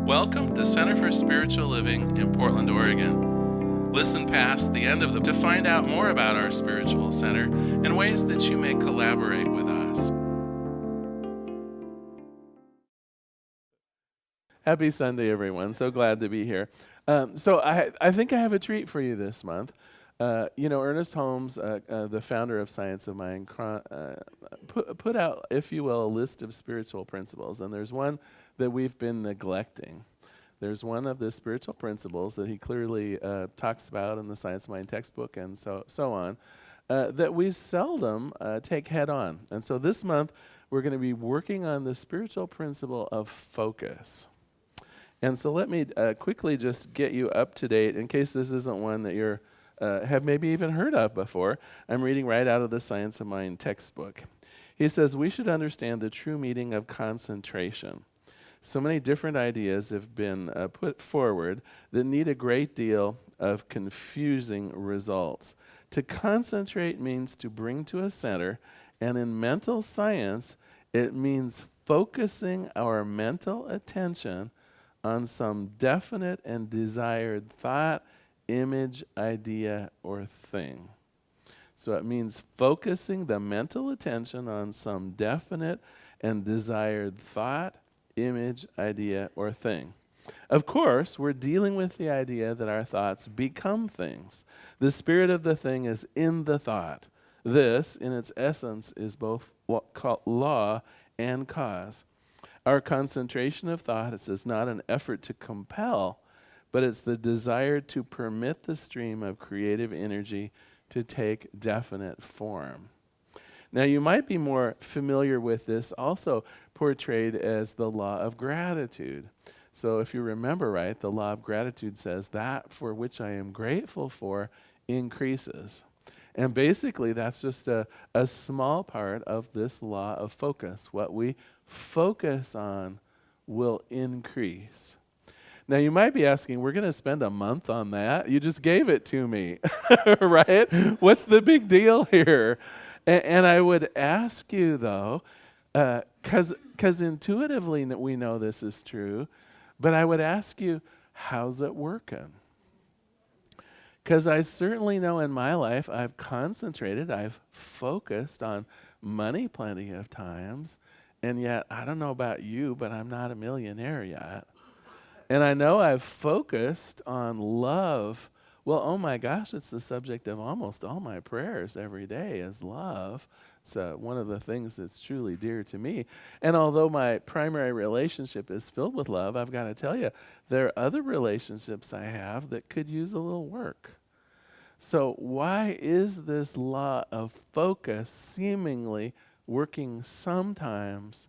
Welcome to Center for Spiritual Living in Portland, Oregon. Listen past the end of to find out more about our spiritual center and ways that you may collaborate with us. Happy Sunday, everyone. So glad to be here. So I think I have a treat for you this month. Ernest Holmes, the founder of Science of Mind, put out, if you will, a list of spiritual principles. And there's one that we've been neglecting. There's one of the spiritual principles that he clearly talks about in the Science of Mind textbook and so on, that we seldom take head on. And so this month, we're going to be working on the spiritual principle of focus. And so let me quickly just get you up to date in case this isn't one that you're have maybe even heard of before. I'm reading right out of the Science of Mind textbook. He says, we should understand the true meaning of concentration. So many different ideas have been put forward that need a great deal of confusing results. To concentrate means to bring to a center, and in mental science, it means focusing our mental attention on some definite and desired thought, image, idea, or thing. So it means focusing the mental attention on some definite and desired thought, image, idea, or thing. Of course, we're dealing with the idea that our thoughts become things. The spirit of the thing is in the thought. This, in its essence, is both law and cause. Our concentration of thought is not an effort to compel, but it's the desire to permit the stream of creative energy to take definite form. Now, you might be more familiar with this also portrayed as the law of gratitude. So if you remember right, the law of gratitude says that for which I am grateful for increases. And basically, that's just a small part of this law of focus. What we focus on will increase. Now, you might be asking, we're going to spend a month on that? You just gave it to me, right? What's the big deal here? And I would ask you, though, because intuitively we know this is true, but I would ask you, how's it working? Because I certainly know in my life I've concentrated, I've focused on money plenty of times, and yet I don't know about you, but I'm not a millionaire yet. And I know I've focused on love. Well, oh my gosh, it's the subject of almost all my prayers every day is love. It's one of the things that's truly dear to me. And although my primary relationship is filled with love, I've got to tell you, there are other relationships I have that could use a little work. So why is this law of focus seemingly working sometimes,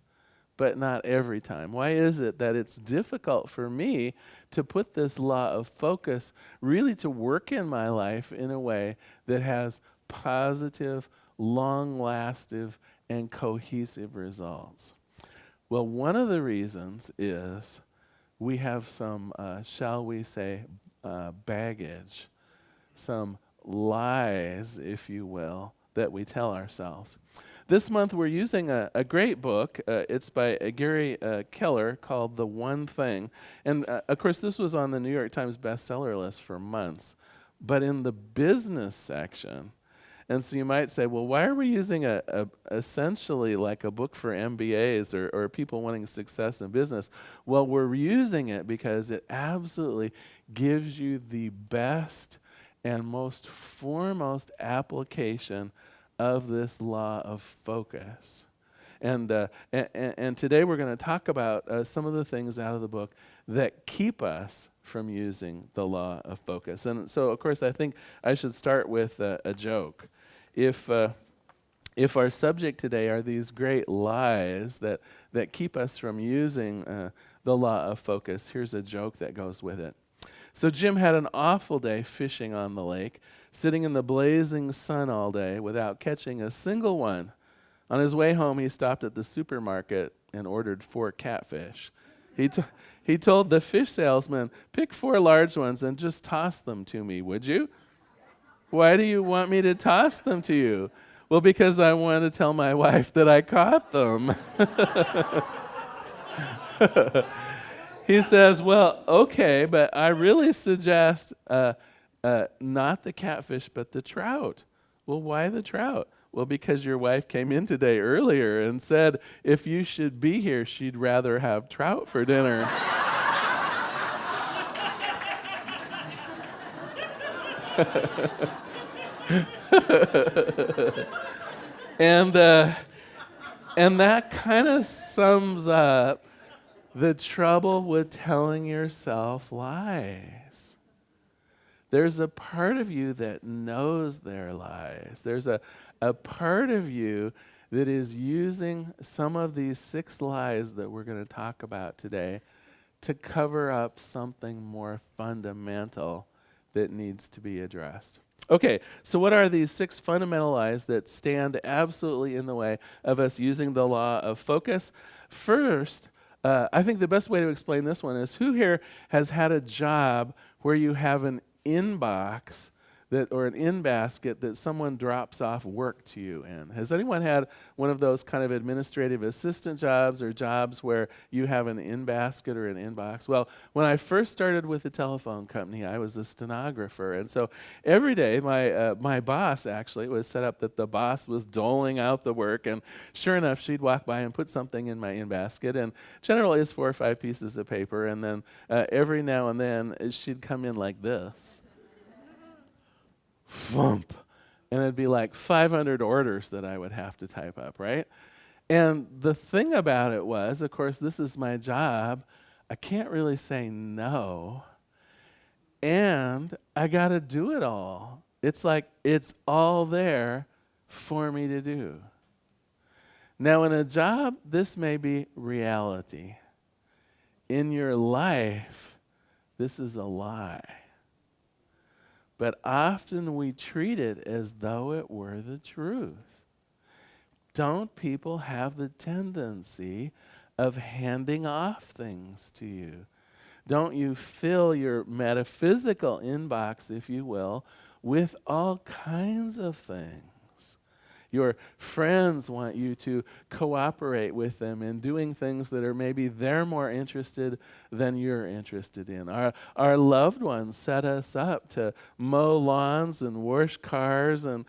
but not every time? Why is it that it's difficult for me to put this law of focus really to work in my life in a way that has positive, long-lasting, and cohesive results? Well, one of the reasons is we have some, shall we say, baggage, some lies, if you will, that we tell ourselves. This month we're using a great book. It's by Gary Keller called The One Thing. And of course this was on the New York Times bestseller list for months. But in the business section, and so you might say, well, why are we using essentially like a book for MBAs or people wanting success in business? Well, we're using it because it absolutely gives you the best and most foremost application of this law of focus. And today we're going to talk about some of the things out of the book that keep us from using the law of focus. And so, of course, I think I should start with a joke. If our subject today are these great lies that keep us from using the law of focus, here's a joke that goes with it. So Jim had an awful day fishing on the lake, sitting in the blazing sun all day without catching a single one. On his way home, he stopped at the supermarket and ordered 4 catfish. He told the fish salesman, pick 4 large ones and just toss them to me, would you? Why do you want me to toss them to you? Well, because I want to tell my wife that I caught them. He says, well, okay, but I really suggest not the catfish, but the trout. Well, why the trout? Well, because your wife came in today earlier and said if you should be here, she'd rather have trout for dinner. and that kind of sums up the trouble with telling yourself lies. There's a part of you that knows they're lies. There's a part of you that is using some of these 6 lies that we're going to talk about today to cover up something more fundamental that needs to be addressed. Okay, so what are these 6 fundamental lies that stand absolutely in the way of us using the law of focus? First, I think the best way to explain this one is, who here has had a job where you have an inbox or an in-basket that someone drops off work to you in? Has anyone had one of those kind of administrative assistant jobs or jobs where you have an in-basket or an inbox? Well, when I first started with the telephone company, I was a stenographer. And so every day, my boss actually was set up that the boss was doling out the work. And sure enough, she'd walk by and put something in my in-basket. And generally, it's 4 or 5 pieces of paper. And then every now and then, she'd come in like this. Thump. And it'd be like 500 orders that I would have to type up, right? And the thing about it was, of course, this is my job. I can't really say no. And I got to do it all. It's like it's all there for me to do. Now, in a job, this may be reality. In your life, this is a lie. But often we treat it as though it were the truth. Don't people have the tendency of handing off things to you? Don't you fill your metaphysical inbox, if you will, with all kinds of things? Your friends want you to cooperate with them in doing things that are maybe they're more interested than you're interested in. Our loved ones set us up to mow lawns and wash cars, and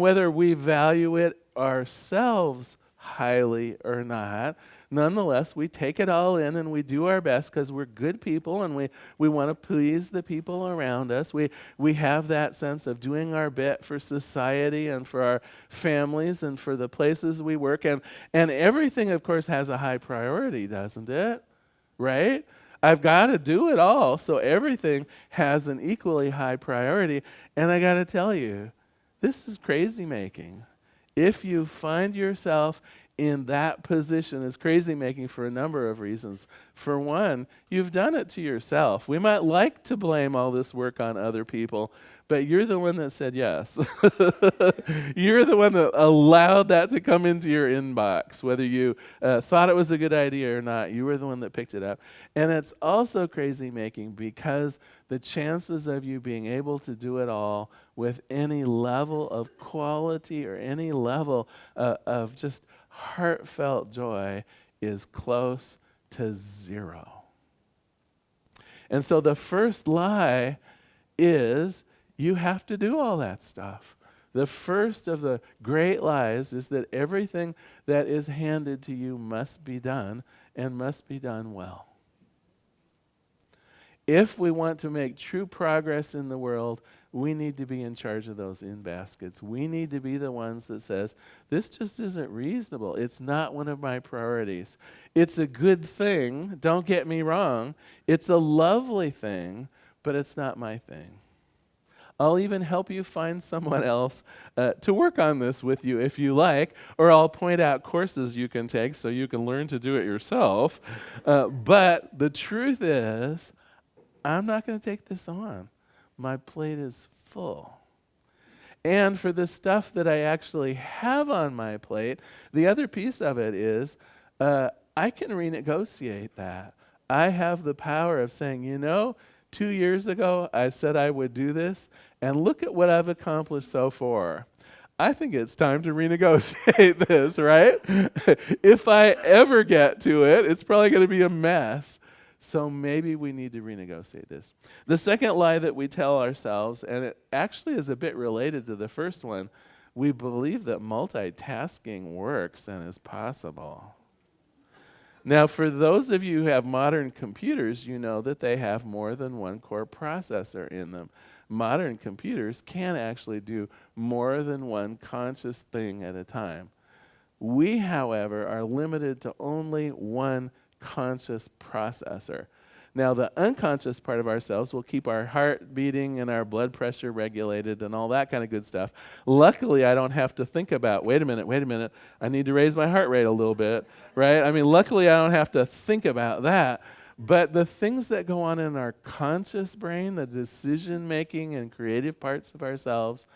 whether we value it ourselves highly or not, nonetheless, we take it all in and we do our best because we're good people and we want to please the people around us. We have that sense of doing our bit for society and for our families and for the places we work. And everything, of course, has a high priority, doesn't it? Right? I've got to do it all, so everything has an equally high priority. And I got to tell you, this is crazy making. If you find yourself in that position, it's crazy making for a number of reasons. For one, you've done it to yourself. We might like to blame all this work on other people, but you're the one that said yes. You're the one that allowed that to come into your inbox, whether you thought it was a good idea or not. You were the one that picked it up. And it's also crazy making because the chances of you being able to do it all with any level of quality or any level of just heartfelt joy is close to 0. And so the first lie is you have to do all that stuff. The first of the great lies is that everything that is handed to you must be done and must be done well. If we want to make true progress in the world, we need to be in charge of those in-baskets. We need to be the ones that says, this just isn't reasonable. It's not one of my priorities. It's a good thing, don't get me wrong. It's a lovely thing, but it's not my thing. I'll even help you find someone else to work on this with you if you like, or I'll point out courses you can take so you can learn to do it yourself. But the truth is, I'm not going to take this on. My plate is full. And for the stuff that I actually have on my plate, the other piece of it is I can renegotiate that. I have the power of saying, 2 years ago I said I would do this, and look at what I've accomplished so far. I think it's time to renegotiate this, right? If I ever get to it, it's probably going to be a mess. So maybe we need to renegotiate this. The second lie that we tell ourselves, and it actually is a bit related to the first one, we believe that multitasking works and is possible. Now, for those of you who have modern computers, you know that they have more than one core processor in them. Modern computers can actually do more than one conscious thing at a time. We, however, are limited to only one conscious processor. Now, the unconscious part of ourselves will keep our heart beating and our blood pressure regulated and all that kind of good stuff. Luckily, I don't have to think about, wait a minute, I need to raise my heart rate a little bit, right? I mean, luckily, I don't have to think about that. But the things that go on in our conscious brain, the decision-making and creative parts of ourselves,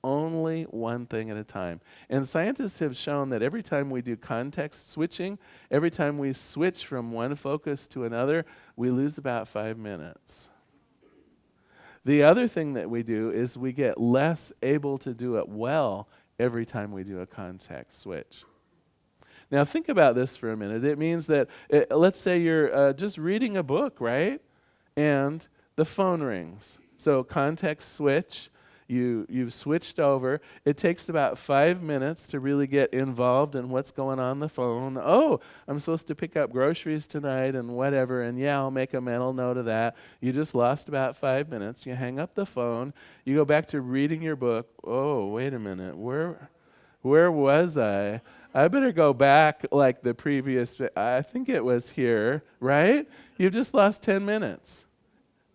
only one thing at a time. And scientists have shown that every time we do context switching, every time we switch from one focus to another, we lose about 5 minutes. The other thing that we do is we get less able to do it well every time we do a context switch. Now think about this for a minute. It means that, let's say you're just reading a book, right? And the phone rings. So context switch. You've switched over. It takes about 5 minutes to really get involved in what's going on the phone. Oh, I'm supposed to pick up groceries tonight and whatever, and yeah, I'll make a mental note of that. You just lost about 5 minutes. You hang up the phone. You go back to reading your book. Oh, wait a minute. Where was I? I better go back like the previous, I think it was here, right? You've just lost 10 minutes.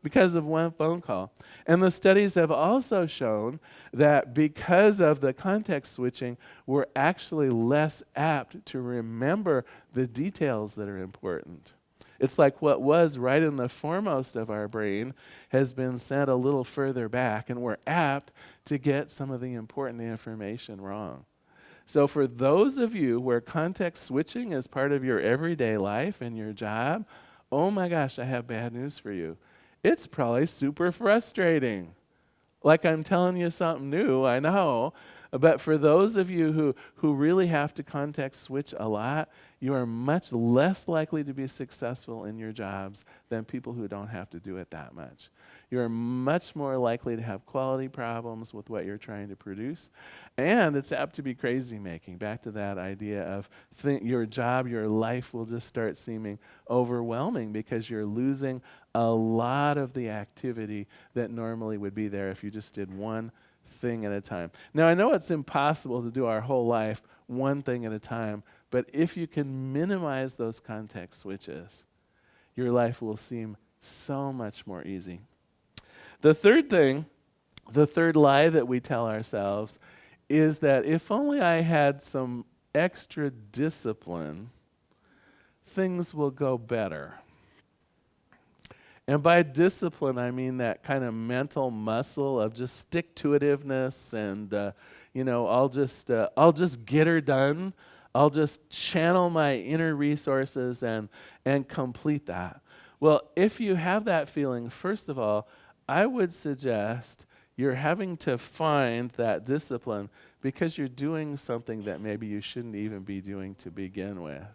Because of one phone call. And the studies have also shown that because of the context switching, we're actually less apt to remember the details that are important. It's like what was right in the foremost of our brain has been sent a little further back, and we're apt to get some of the important information wrong. So for those of you where context switching is part of your everyday life and your job, oh my gosh, I have bad news for you. It's probably super frustrating. Like I'm telling you something new, I know. But for those of you who really have to context switch a lot, you are much less likely to be successful in your jobs than people who don't have to do it that much. You're much more likely to have quality problems with what you're trying to produce. And it's apt to be crazy making. Back to that idea of your job, your life will just start seeming overwhelming because you're losing a lot of the activity that normally would be there if you just did one thing at a time. Now, I know it's impossible to do our whole life one thing at a time, but if you can minimize those context switches, your life will seem so much more easy. The third lie that we tell ourselves is that if only I had some extra discipline, things will go better. And by discipline, I mean that kind of mental muscle of just stick-to-itiveness and, I'll just get her done. I'll just channel my inner resources and complete that. Well, if you have that feeling, first of all, I would suggest you're having to find that discipline because you're doing something that maybe you shouldn't even be doing to begin with.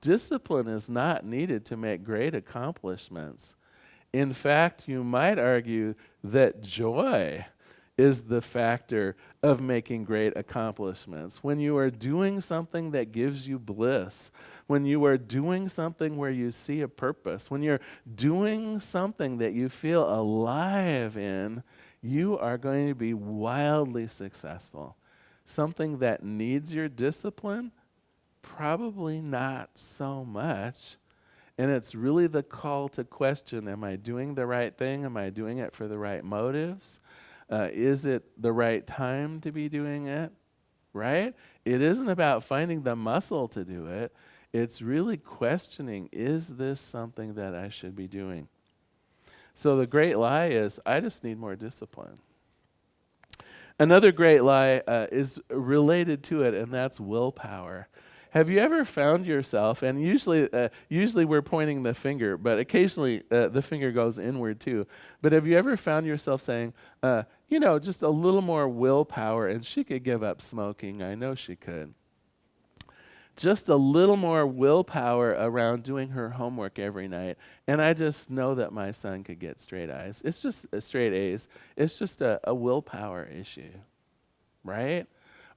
Discipline is not needed to make great accomplishments. In fact, you might argue that joy is the factor of making great accomplishments. When you are doing something that gives you bliss, when you are doing something where you see a purpose, when you're doing something that you feel alive in, you are going to be wildly successful. Something that needs your discipline, probably not so much. And it's really the call to question, am I doing the right thing? Am I doing it for the right motives? Is it the right time to be doing it? Right? It isn't about finding the muscle to do it. It's really questioning, is this something that I should be doing? So the great lie is, I just need more discipline. Another great lie is related to it, and that's willpower. Have you ever found yourself, and usually we're pointing the finger, but occasionally the finger goes inward too, but have you ever found yourself saying, just a little more willpower and she could give up smoking, I know she could. just a little more willpower around doing her homework every night, and I just know that my son could get straight A's. It's just straight A's. It's just a willpower issue, right?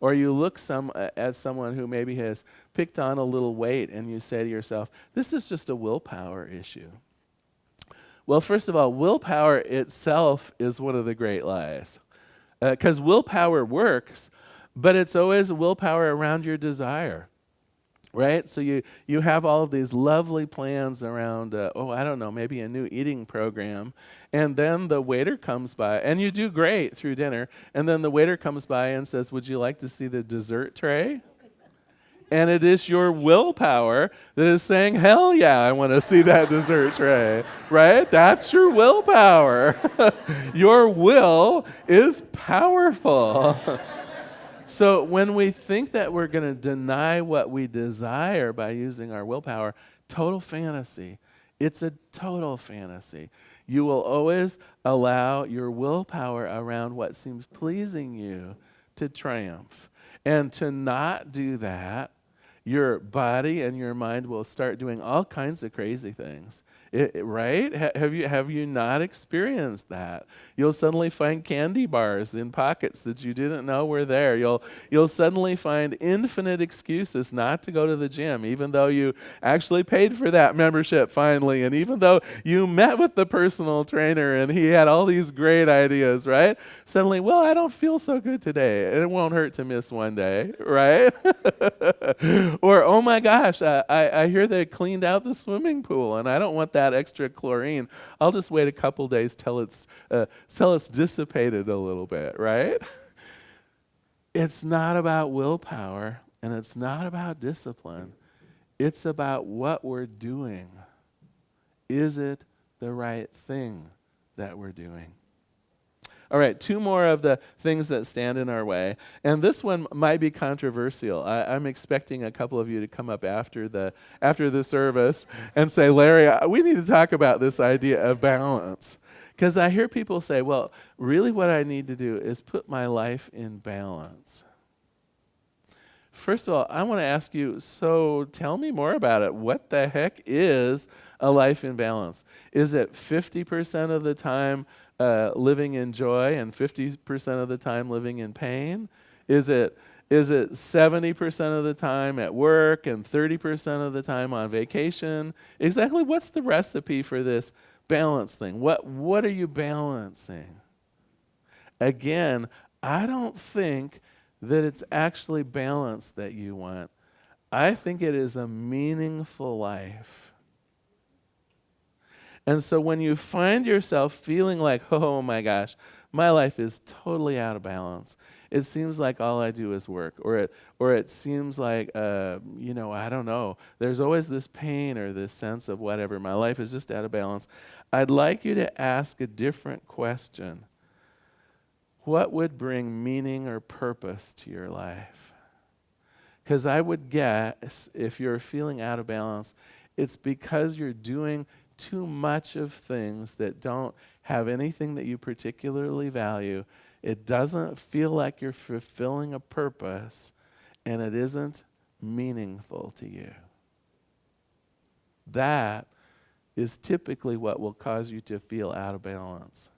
Or you look at someone who maybe has picked on a little weight, and you say to yourself, this is just a willpower issue. Well, first of all, willpower itself is one of the great lies. Because willpower works, but it's always willpower around your desire. Right? So you have all of these lovely plans around, I don't know, maybe a new eating program. And then the waiter comes by, and you do great through dinner. And then the waiter comes by and says, would you like to see the dessert tray? And it is your willpower that is saying, hell yeah, I want to see that dessert tray. Right? That's your willpower. Your will is powerful. So when we think that we're going to deny what we desire by using our willpower, total fantasy. It's a total fantasy. You will always allow your willpower around what seems pleasing you to triumph. And to not do that, your body and your mind will start doing all kinds of crazy things. Right? Have you not experienced that? You'll suddenly find candy bars in pockets that you didn't know were there. You'll suddenly find infinite excuses not to go to the gym, even though you actually paid for that membership finally, and even though you met with the personal trainer and he had all these great ideas, right? Suddenly, well, I don't feel so good today, and it won't hurt to miss one day, right? Or, oh my gosh, I hear they cleaned out the swimming pool, and I don't want that extra chlorine. I'll just wait a couple days till it's dissipated a little bit, right? It's not about willpower, and it's not about discipline. It's about what we're doing. Is it the right thing that we're doing? All right, two more of the things that stand in our way. And this one might be controversial. I'm expecting a couple of you to come up after the service and say, Larry, we need to talk about this idea of balance. Because I hear people say, well, really what I need to do is put my life in balance. First of all, I want to ask you, so tell me more about it. What the heck is a life in balance? Is it 50% of the time living in joy and 50% of the time living in pain? Is it 70% of the time at work and 30% of the time on vacation? Exactly what's the recipe for this balance thing? What are you balancing? Again, I don't think that it's actually balance that you want. I think it is a meaningful life. And so when you find yourself feeling like, oh my gosh, my life is totally out of balance. It seems like all I do is work, or it seems like, I don't know. There's always this pain or this sense of whatever. My life is just out of balance. I'd like you to ask a different question. What would bring meaning or purpose to your life? Because I would guess if you're feeling out of balance, it's because you're doing too much of things that don't have anything that you particularly value. It doesn't feel like you're fulfilling a purpose, and it isn't meaningful to you. That is typically what will cause you to feel out of balance.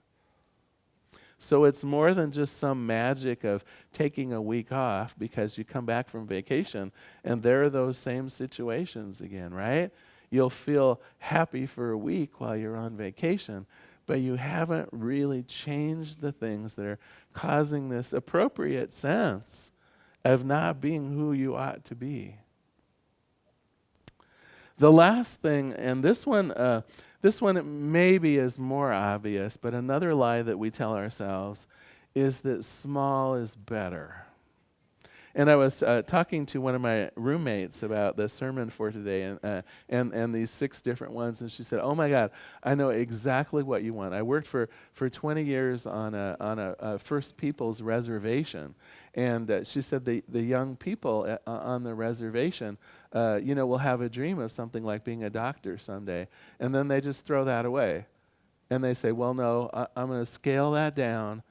So it's more than just some magic of taking a week off because you come back from vacation and there are those same situations again, right? You'll feel happy for a week while you're on vacation, but you haven't really changed the things that are causing this appropriate sense of not being who you ought to be. The last thing, and this one maybe is more obvious, but another lie that we tell ourselves is that small is better. And I was talking to one of my roommates about the sermon for today, and these 6 different ones, and she said, "Oh my God, I know exactly what you want. I worked for 20 years on a First Peoples reservation, and she said the young people on the reservation, will have a dream of something like being a doctor someday, and then they just throw that away, and they say, well, no, I'm going to scale that down.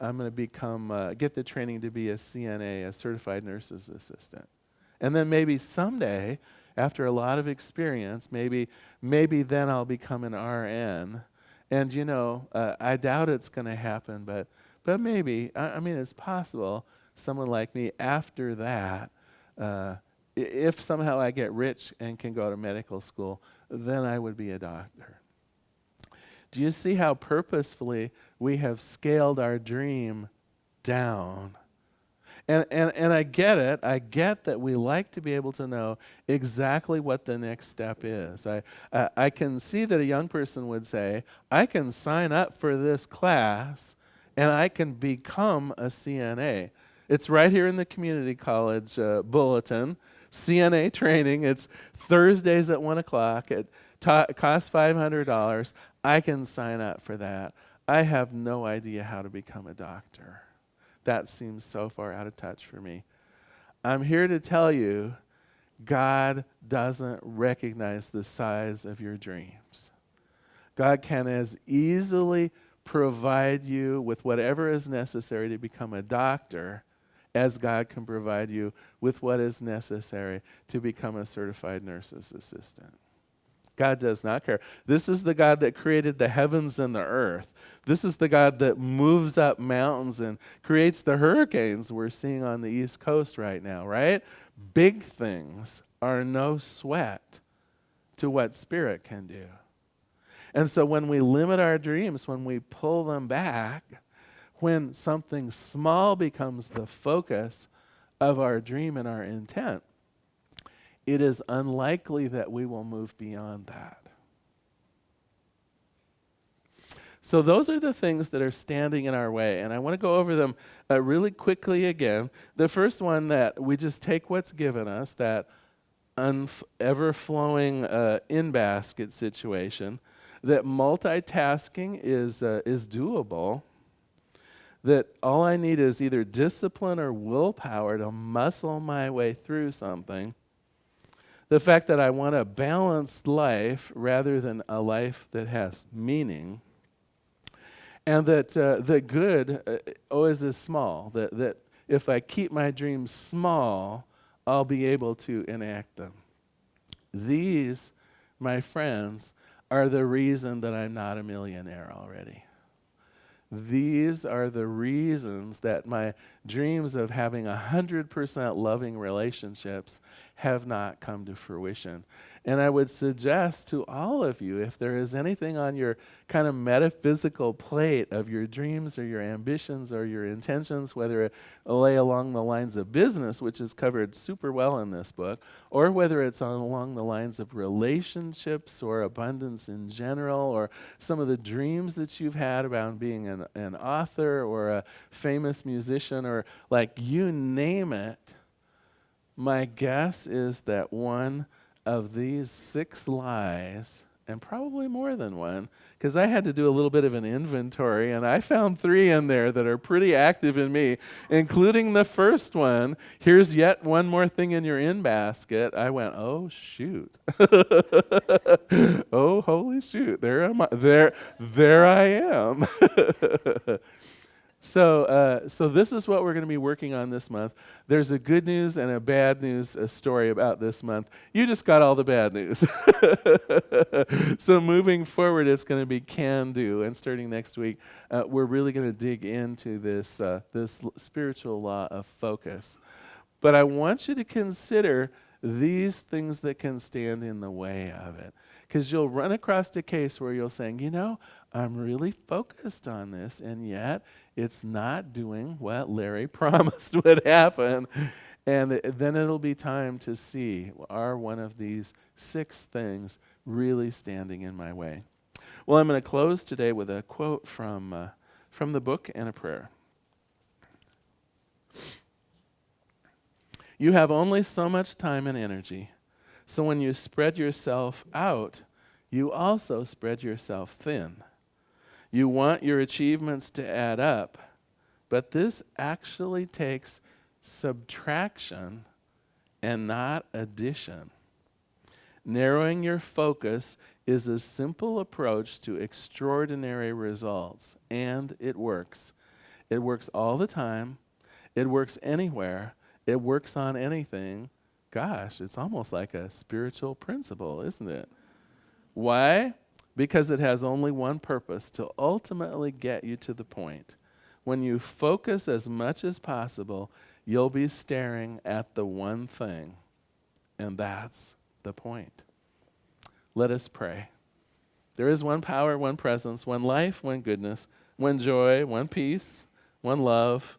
I'm going to get the training to be a CNA, a certified nurse's assistant. And then maybe someday, after a lot of experience, maybe then I'll become an RN. And I doubt it's going to happen, but maybe. I mean, it's possible. Someone like me, after that, if somehow I get rich and can go to medical school, then I would be a doctor. Do you see how purposefully we have scaled our dream down? And I get it. I get that we like to be able to know exactly what the next step is. I can see that a young person would say, I can sign up for this class and I can become a CNA. It's right here in the community college bulletin, CNA training. It's Thursdays at 1 o'clock. It costs $500. I can sign up for that. I have no idea how to become a doctor. That seems so far out of touch for me. I'm here to tell you, God doesn't recognize the size of your dreams. God can as easily provide you with whatever is necessary to become a doctor as God can provide you with what is necessary to become a certified nurse's assistant. God does not care. This is the God that created the heavens and the earth. This is the God that moves up mountains and creates the hurricanes we're seeing on the East Coast right now, right? Big things are no sweat to what Spirit can do. And so when we limit our dreams, when we pull them back, when something small becomes the focus of our dream and our intent, it is unlikely that we will move beyond that. So those are the things that are standing in our way, and I want to go over them really quickly again. The first one, that we just take what's given us, that ever-flowing in-basket situation, that multitasking is doable, that all I need is either discipline or willpower to muscle my way through something. The fact that I want a balanced life rather than a life that has meaning. And that the good always is small. That if I keep my dreams small, I'll be able to enact them. These, my friends, are the reason that I'm not a millionaire already. These are the reasons that my dreams of having 100% loving relationships have not come to fruition. And I would suggest to all of you, if there is anything on your kind of metaphysical plate of your dreams or your ambitions or your intentions, whether it lay along the lines of business, which is covered super well in this book, or whether it's along the lines of relationships or abundance in general, or some of the dreams that you've had about being an author or a famous musician, or like you name it, my guess is that one of these 6 lies, and probably more than one, because I had to do a little bit of an inventory, and I found 3 in there that are pretty active in me, including the first one. Here's yet one more thing in your in-basket. I went, oh, shoot. Oh, holy shoot. There am I. There I am. So this is what we're going to be working on this month. There's a good news and a bad news story about this month. You just got all the bad news. So moving forward, it's going to be can do. And starting next week, we're really going to dig into this spiritual law of focus. But I want you to consider these things that can stand in the way of it. Because you'll run across a case where you'll say, I'm really focused on this, and yet it's not doing what Larry promised would happen. And then it'll be time to see, are one of these 6 things really standing in my way? Well, I'm going to close today with a quote from the book and a prayer. You have only so much time and energy. So when you spread yourself out, you also spread yourself thin. You want your achievements to add up, but this actually takes subtraction and not addition. Narrowing your focus is a simple approach to extraordinary results, and it works. It works all the time. It works anywhere. It works on anything. gosh, it's almost like a spiritual principle, isn't it? Why? Because it has only one purpose, to ultimately get you to the point. When you focus as much as possible, you'll be staring at the one thing, and that's the point. Let us pray. There is one power, one presence, one life, one goodness, one joy, one peace, one love.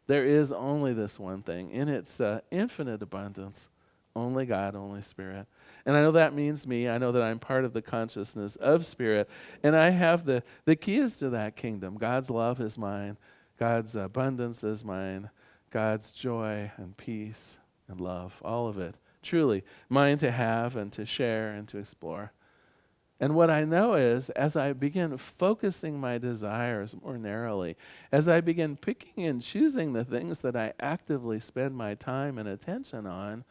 There is only this one thing. In its infinite abundance, only God, only Spirit. And I know that means me. I know that I'm part of the consciousness of Spirit. And I have the keys to that kingdom. God's love is mine. God's abundance is mine. God's joy and peace and love, all of it, truly mine to have and to share and to explore. And what I know is, as I begin focusing my desires more narrowly, as I begin picking and choosing the things that I actively spend my time and attention on,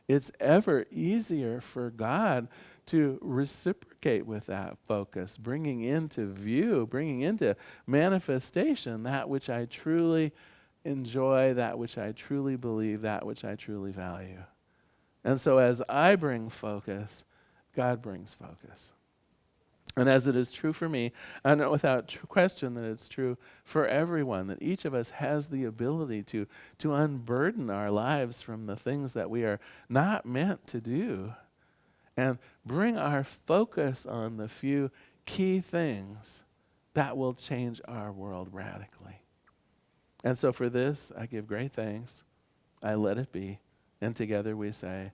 it's ever easier for God to reciprocate with that focus, bringing into view, bringing into manifestation that which I truly enjoy, that which I truly believe, that which I truly value. And so as I bring focus, God brings focus. And as it is true for me, I know without question that it's true for everyone, that each of us has the ability to unburden our lives from the things that we are not meant to do and bring our focus on the few key things that will change our world radically. And so for this, I give great thanks. I let it be. And together we say,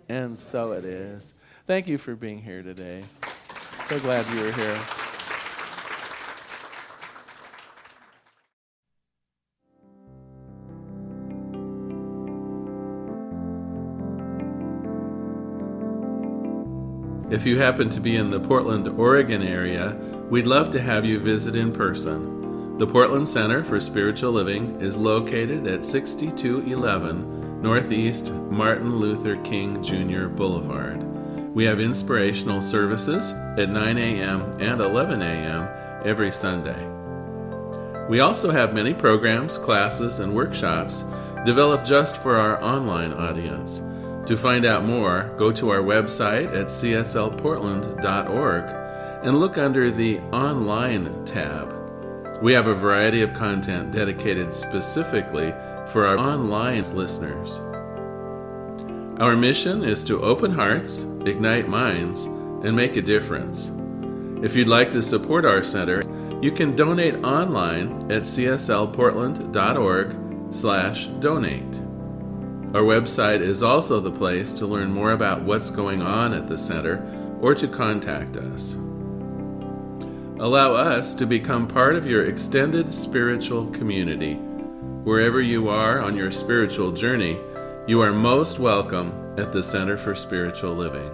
and so it is. Thank you for being here today. So glad you were here. If you happen to be in the Portland, Oregon area, we'd love to have you visit in person. The Portland Center for Spiritual Living is located at 6211 Northeast Martin Luther King Jr. Boulevard. We have inspirational services at 9 a.m. and 11 a.m. every Sunday. We also have many programs, classes, and workshops developed just for our online audience. To find out more, go to our website at cslportland.org and look under the Online tab. We have a variety of content dedicated specifically for our online listeners. Our mission is to open hearts, ignite minds, and make a difference. If you'd like to support our center, you can donate online at cslportland.org/donate. Our website is also the place to learn more about what's going on at the center or to contact us. Allow us to become part of your extended spiritual community. Wherever you are on your spiritual journey, you are most welcome at the Center for Spiritual Living.